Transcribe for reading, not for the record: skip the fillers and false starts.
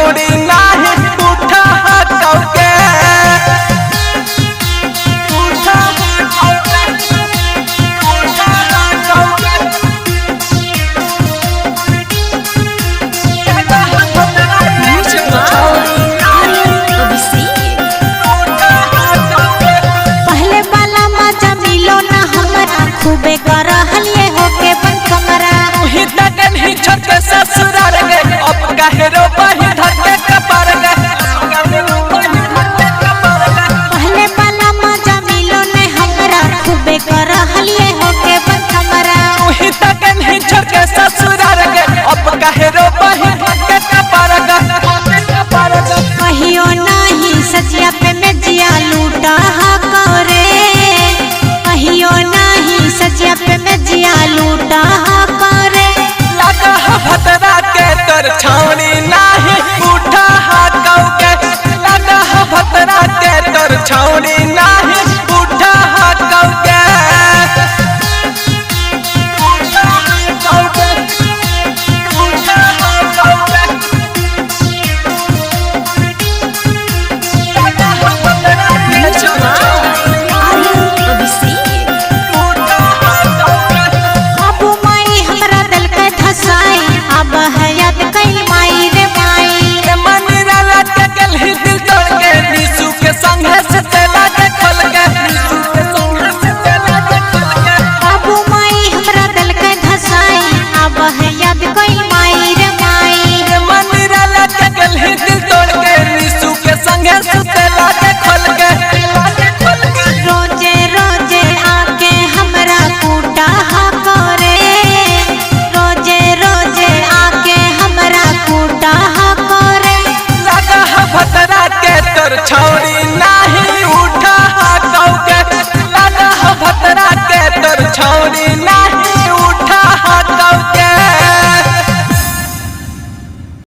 छौड़ी नाही उठा हटौके खूबे करहलिए होके बन कमरा ही तकन ही छोटे ससुराल गए अब कहेरो बही धके कपर गए पहले वाला मजा मिलो ने हमरा खूबे करहलिए होके बन कमरा ही तकन ही छोटे ससुराल गए अब कहेरो बही धके कपर गए कहियो नहीं सजिया पे में जिया लूटा हा करे कहियो नहीं सजिया पे में जिया लूटा हा करे लगा भतरा के तर छौड़ी नाही उठा हटौके लगा भतरा के तर छौड़ी नाही उठा हटौके अब है याद कई माई रे माई मन रला के गल ही दिल तोड़ के निसु के संग से तेला के खोल के बाबू माई हमरा दिल के धसाई अब है याद कई माई रे माई मन रला के गल ही दिल तोड़ के निसु के संग से तेला के खोल के रोजे रोजे आके हमरा कूटा हा करे रोजे रोजे आके हमरा कूटा हा करे लगा भतरा के तोर छौड़ी